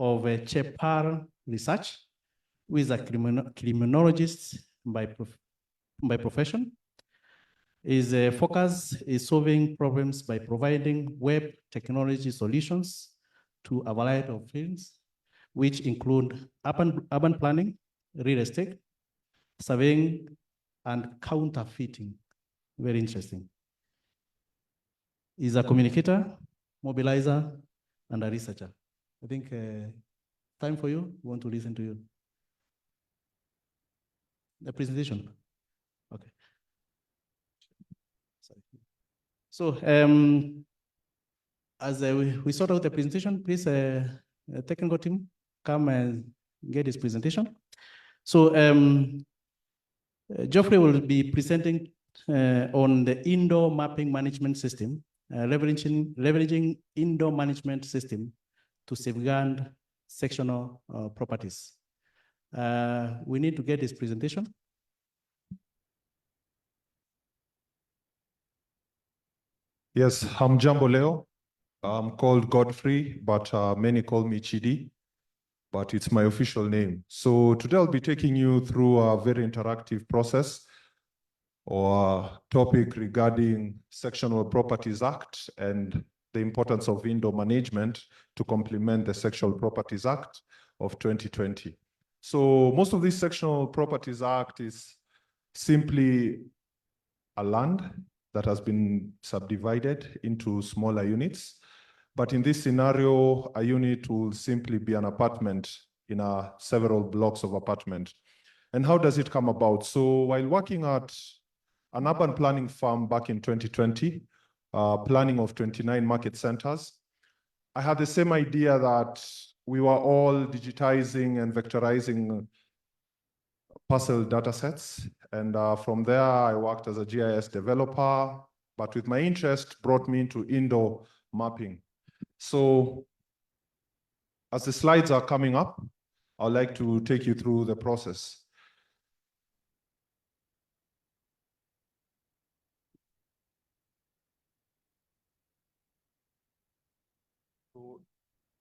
of Cheppar Research, who is a criminologist by profession. His focus is solving problems by providing web technology solutions to a variety of fields, which include urban planning, real estate, surveying, and counterfeiting. Very interesting. He's a communicator, mobilizer, and a researcher. I think time for you. We want to listen to you. The presentation. Okay. Sorry. So as we sort out the presentation, please, technical team, come and get this presentation. So Godfrey will be presenting on the indoor mapping management system, leveraging indoor management system to safeguard sectional properties. We need to get this presentation. Yes, I'm Jambo Leo. I'm called Godfrey, but many call me Chidi, but it's my official name. So today I'll be taking you through a very interactive process or topic regarding Sectional Properties Act and the importance of indoor management to complement the Sectional Properties Act of 2020. So most of this Sectional Properties Act is simply a land that has been subdivided into smaller units. But in this scenario, a unit will simply be an apartment in several blocks of apartment. And how does it come about? So while working at an urban planning firm back in 2020, planning of 29 market centers, I had the same idea that we were all digitizing and vectorizing parcel data sets. And from there, I worked as a GIS developer, but with my interest brought me into indoor mapping. So as the slides are coming up, I'd like to take you through the process. So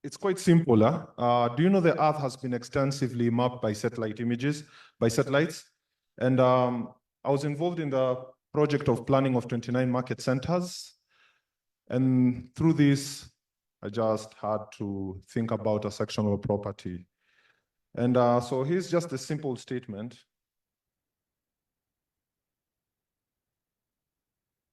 it's quite simple. Do you know the Earth has been extensively mapped by satellite images, by satellites? And I was involved in the project of planning of 29 market centers. And through this, I just had to think about a sectional property. And so here's just a simple statement.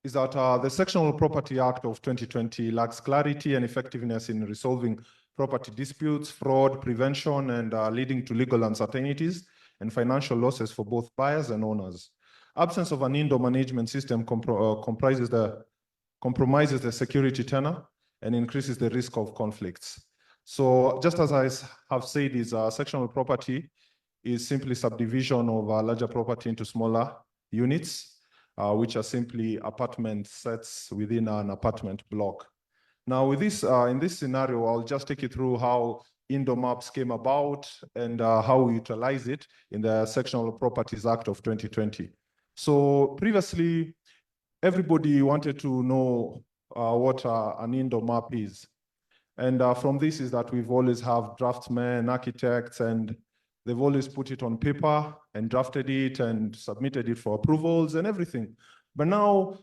Is that the Sectional Property Act of 2020 lacks clarity and effectiveness in resolving property disputes, fraud, prevention, and leading to legal uncertainties and financial losses for both buyers and owners. Absence of an indoor management system compromises the security tenor and increases the risk of conflicts. So just as I have said, sectional property is simply subdivision of a larger property into smaller units, which are simply apartment sets within an apartment block. Now with this, in this scenario, I'll just take you through how indoor maps came about and how we utilize it in the Sectional Properties Act of 2020. So previously, everybody wanted to know what an indoor map is. And from this is that we've always have draftsmen, architects, and they've always put it on paper and drafted it and submitted it for approvals and everything. But now,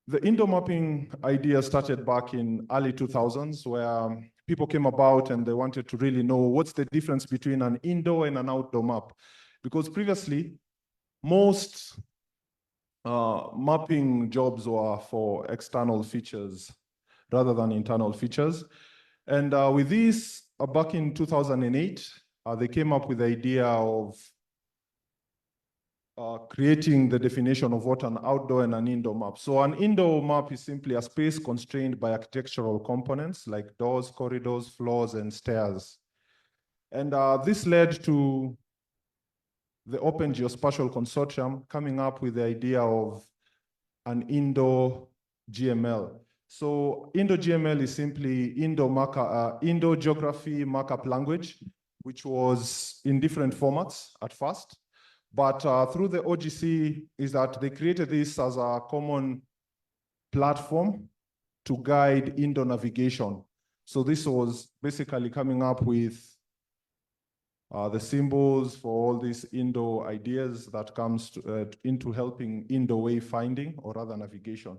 the indoor mapping idea started back in early 2000s, where people came about and they wanted to really know what's the difference between an indoor and an outdoor map. Because previously, most mapping jobs were for external features rather than internal features. And with this, back in 2008, they came up with the idea of creating the definition of what an outdoor and an indoor map. So an indoor map is simply a space constrained by architectural components like doors, corridors, floors, and stairs. And this led to the Open Geospatial Consortium coming up with the idea of an indoor GML. So indoor GML is simply indoor geography markup language, which was in different formats at first. But through the OGC is that they created this as a common platform to guide indoor navigation. So this was basically coming up with the symbols for all these Indo ideas that comes into helping Indo wayfinding, or rather navigation.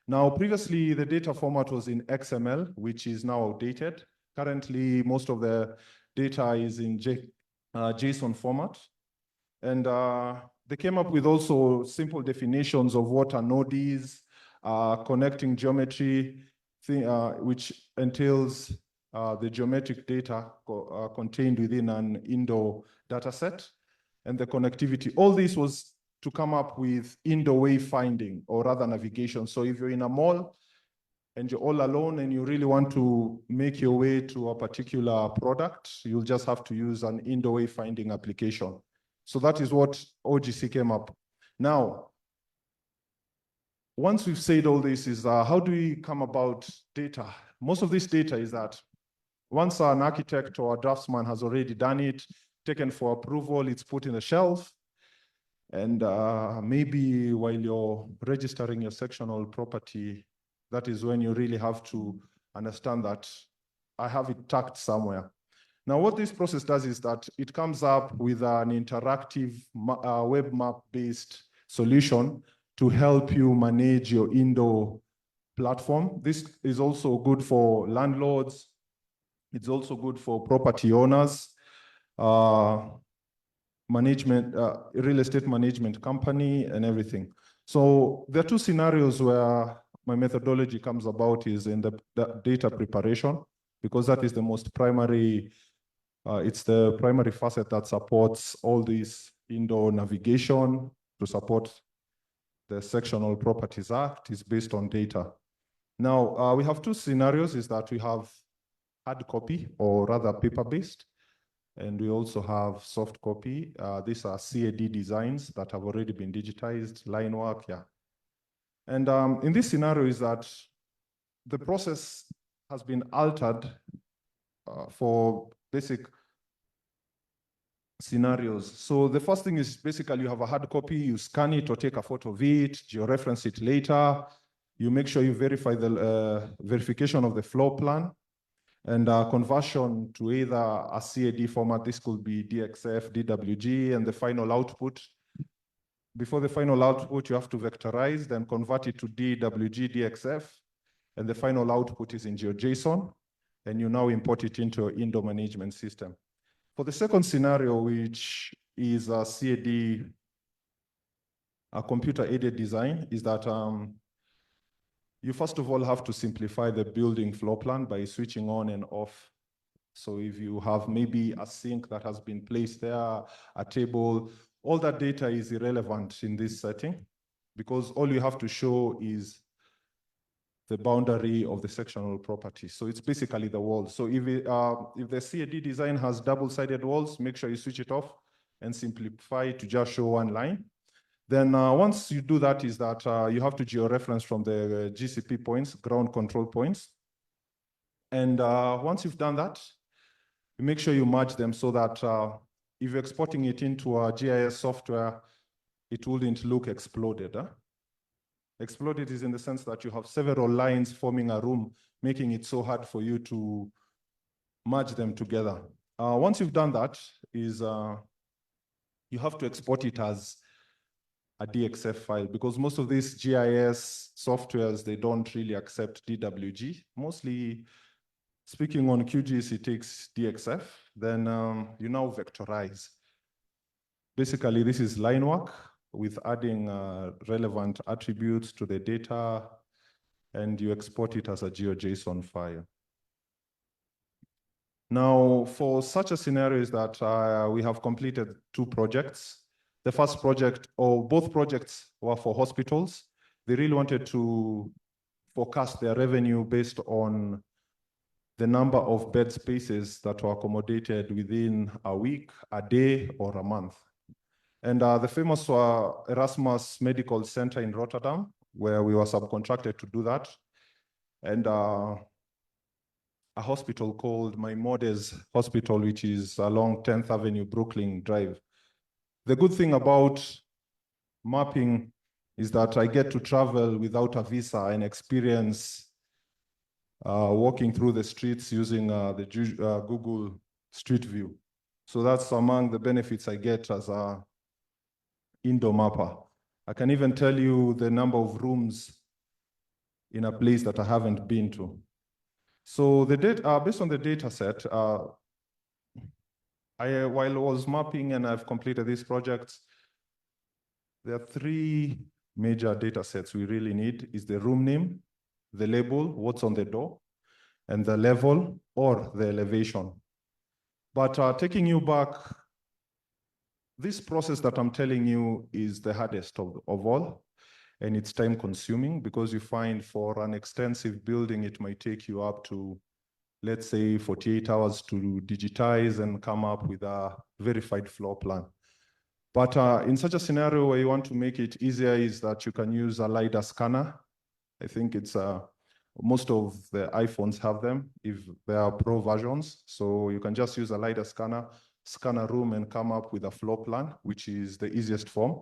Now, previously, the data format was in XML, which is now outdated. Currently, most of the data is in JSON format. And they came up with also simple definitions of what a node is, connecting geometry, which entails the geometric data contained within an Indo dataset, and the connectivity. All this was to come up with Indo wayfinding, or rather navigation. So if you're in a mall and you're all alone and you really want to make your way to a particular product, you'll just have to use an Indo wayfinding application. So that is what OGC came up. Now, once we've said all this, is how do we come about data? Most of this data is that once an architect or a draftsman has already done it, taken for approval, it's put in the shelf. And maybe while you're registering your sectional property, that is when you really have to understand that I have it tucked somewhere. Now, what this process does is that it comes up with an interactive web map-based solution to help you manage your Indo platform. This is also good for landlords. It's also good for property owners, management, real estate management company, and everything. So there are two scenarios where my methodology comes about is in the data preparation, because that is the most primary, it's the primary facet that supports all this Indo navigation to support the Sectional Properties Act is based on data. Now, we have two scenarios, is that we have hard copy, or rather paper-based, and we also have soft copy. These are CAD designs that have already been digitized, line work, yeah. And in this scenario is that the process has been altered for basic scenarios. So the first thing is basically you have a hard copy, you scan it or take a photo of it, georeference it later, you make sure you verify the verification of the floor plan, and conversion to either a CAD format. This could be DXF, DWG, and the final output. Before the final output, you have to vectorize, then convert it to DWG, DXF, and the final output is in GeoJSON, and you now import it into your Indo management system. For the second scenario, which is a CAD, a computer-aided design, is that you first of all have to simplify the building floor plan by switching on and off. So if you have maybe a sink that has been placed there, a table, all that data is irrelevant in this setting, because all you have to show is the boundary of the sectional property. So it's basically the wall. So if the CAD design has double-sided walls, make sure you switch it off and simplify to just show one line. Then once you do that, is that you have to georeference from the GCP points, ground control points. And once you've done that, you make sure you merge them so that if you're exporting it into a GIS software, it wouldn't look exploded. Exploded is in the sense that you have several lines forming a room, making it so hard for you to merge them together. Once you've done that, is you have to export it as a DXF file, because most of these GIS softwares, they don't really accept DWG. Mostly, speaking on QGIS, it takes DXF. Then you now vectorize. Basically, this is line work with adding relevant attributes to the data, and you export it as a GeoJSON file. Now, for such a scenario is that we have completed 2 projects. The first project, or both projects, were for hospitals. They really wanted to forecast their revenue based on the number of bed spaces that were accommodated within a week, a day, or a month. And the famous Erasmus Medical Center in Rotterdam, where we were subcontracted to do that. And a hospital called Maimonides Hospital, which is along 10th Avenue, Brooklyn Drive. The good thing about mapping is that I get to travel without a visa and experience walking through the streets using the Google Street View. So that's among the benefits I get as a indoor mapper. I can even tell you the number of rooms in a place that I haven't been to. So the data, based on the data set, while I was mapping and I've completed these projects, there are three major data sets we really need: is the room name, the label, what's on the door, and the level or the elevation. But taking you back, this process that I'm telling you is the hardest of all, and it's time consuming, because you find for an extensive building, it might take you up to, let's say, 48 hours to digitize and come up with a verified floor plan. But in such a scenario where you want to make it easier, is that you can use a LiDAR scanner. I think it's most of the iPhones have them if they are pro versions. So you can just use a LiDAR scanner, scan a room and come up with a floor plan, which is the easiest form.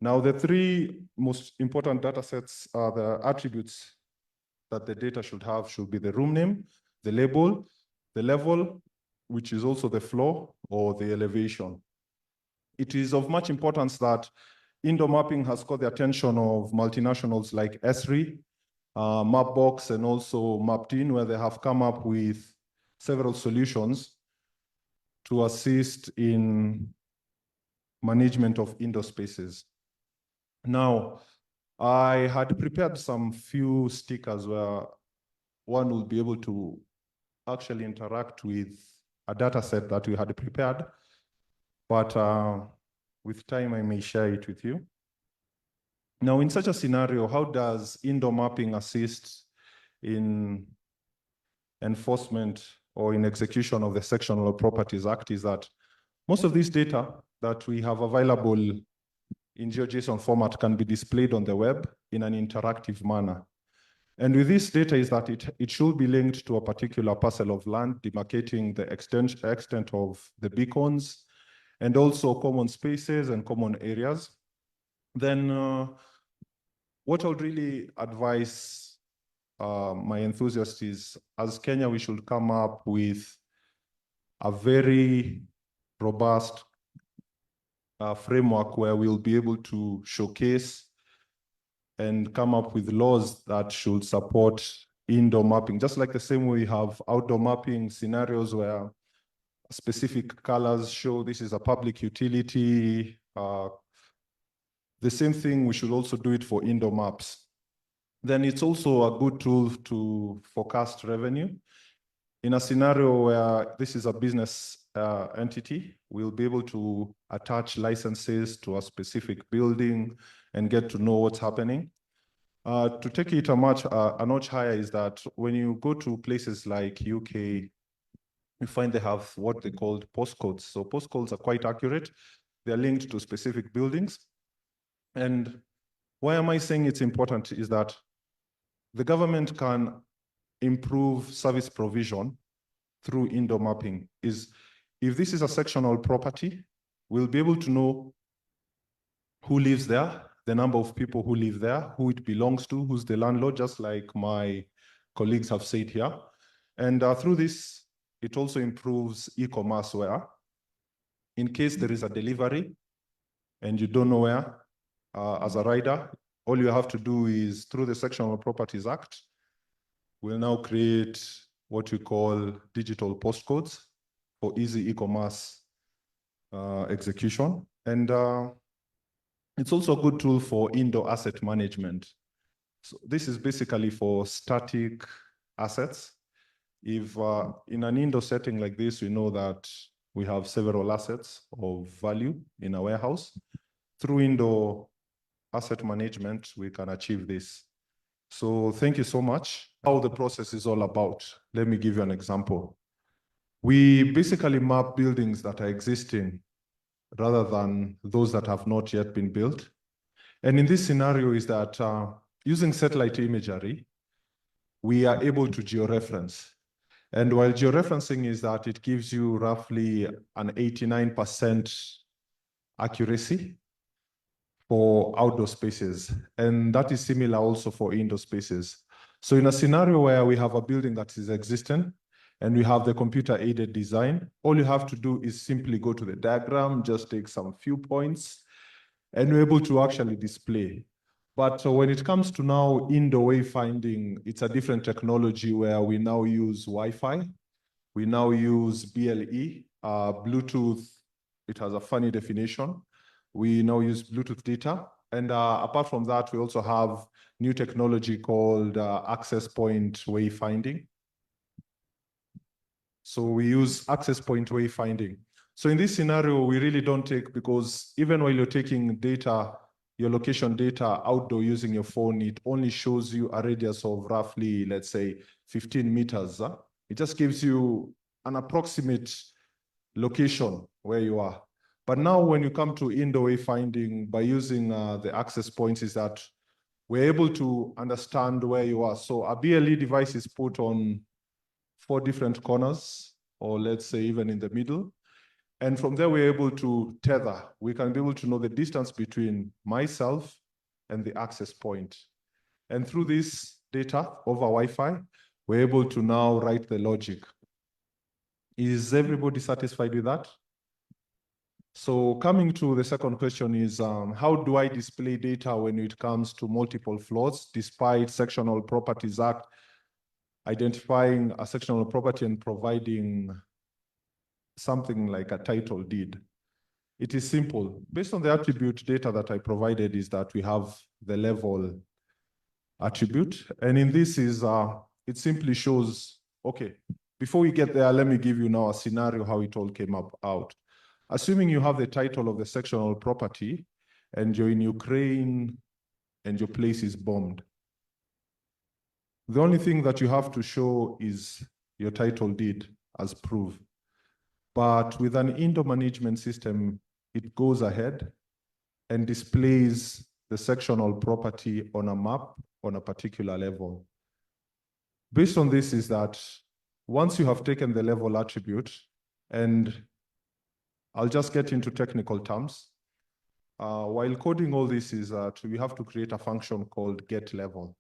Now, the three most important data sets are the attributes that the data should have should be the room name, the label, the level, which is also the floor or the elevation. It is of much importance that indoor mapping has caught the attention of multinationals like Esri, Mapbox, and also Maptin, where they have come up with several solutions to assist in management of indoor spaces. Now, I had prepared some few stickers where one will be able to actually interact with a data set that we had prepared, but with time, I may share it with you. Now, in such a scenario, how does indoor mapping assist in enforcement or in execution of the Sectional Properties Act? Is that most of this data that we have available in GeoJSON format can be displayed on the web in an interactive manner. And with this data is that it should be linked to a particular parcel of land, demarcating the extent of the beacons, and also common spaces and common areas. Then what I would really advise my enthusiasts is, as Kenya, we should come up with a very robust framework where we'll be able to showcase and come up with laws that should support indoor mapping, just like the same way we have outdoor mapping scenarios where specific colors show this is a public utility. The same thing, we should also do it for indoor maps. Then it's also a good tool to forecast revenue. In a scenario where this is a business entity, we'll be able to attach licenses to a specific building and get to know what's happening. To take it a notch higher is that when you go to places like UK, you find they have what they call postcodes. So postcodes are quite accurate. They're linked to specific buildings. And why am I saying it's important is that the government can improve service provision through indoor mapping. Is if this is a sectional property, we'll be able to know who lives there, the number of people who live there, who it belongs to, who's the landlord, just like my colleagues have said here. And through this, it also improves e-commerce, where in case there is a delivery and you don't know where, as a rider, all you have to do is, through the Sectional Properties Act, we'll now create what we call digital postcodes for easy e-commerce execution. And it's also a good tool for indoor asset management. So this is basically for static assets. If in an indoor setting like this, we know that we have several assets of value in a warehouse. Through indoor asset management, we can achieve this. So thank you so much. How the process is all about. Let me give you an example. We basically map buildings that are existing rather than those that have not yet been built. And in this scenario is that using satellite imagery, we are able to georeference. And while georeferencing is that it gives you roughly an 89% accuracy for outdoor spaces. And that is similar also for indoor spaces. So in a scenario where we have a building that is existing and we have the computer-aided design, all you have to do is simply go to the diagram, just take some few points, and we're able to actually display. But when it comes to now indoor wayfinding, it's a different technology where we now use Wi-Fi. We now use BLE, Bluetooth. It has a funny definition. We now use Bluetooth data. And apart from that, we also have new technology called access point wayfinding. So we use access point wayfinding. So in this scenario, we really don't take, because even while you're taking data, your location data outdoor using your phone, it only shows you a radius of roughly, let's say, 15 meters. It just gives you an approximate location where you are. But now when you come to indoor wayfinding, by using the access points, is that we're able to understand where you are. So a BLE device is put on 4 different corners, or let's say even in the middle. And from there, we're able to tether. We can be able to know the distance between myself and the access point. And through this data over Wi-Fi, we're able to now write the logic. Is everybody satisfied with that? So coming to the second question is, how do I display data when it comes to multiple floors, despite Sectional Properties Act identifying a sectional property and providing something like a title deed? It is simple. Based on the attribute data that I provided, is that we have the level attribute. And in this is, it simply shows, okay, before we get there, let me give you now a scenario how it all came out. Assuming you have the title of the sectional property and you're in Ukraine and your place is bombed. The only thing that you have to show is your title deed as proof. But with an indoor management system, it goes ahead and displays the sectional property on a map on a particular level. Based on this is that once you have taken the level attribute, and I'll just get into technical terms. While coding all this is that we have to create a function called getLevel.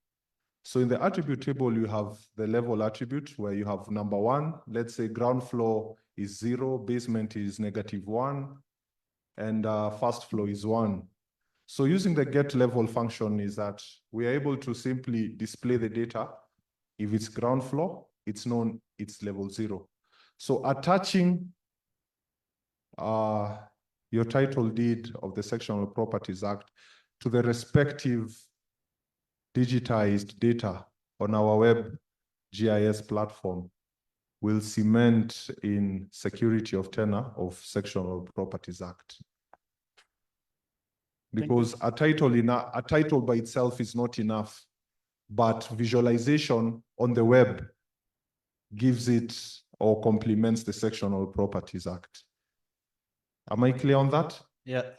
So in the attribute table, you have the level attribute where you have number 1, let's say ground floor is 0, basement is -1, and first floor is 1. So using the getLevel function is that we are able to simply display the data. If it's ground floor, it's known it's level 0. So attaching your title deed of the Sectional Properties Act to the respective digitized data on our web GIS platform will cement in security of tenure of Sectional Properties Act. Because a title by itself is not enough, but visualization on the web gives it or complements the Sectional Properties Act. Am I clear on that? Yeah.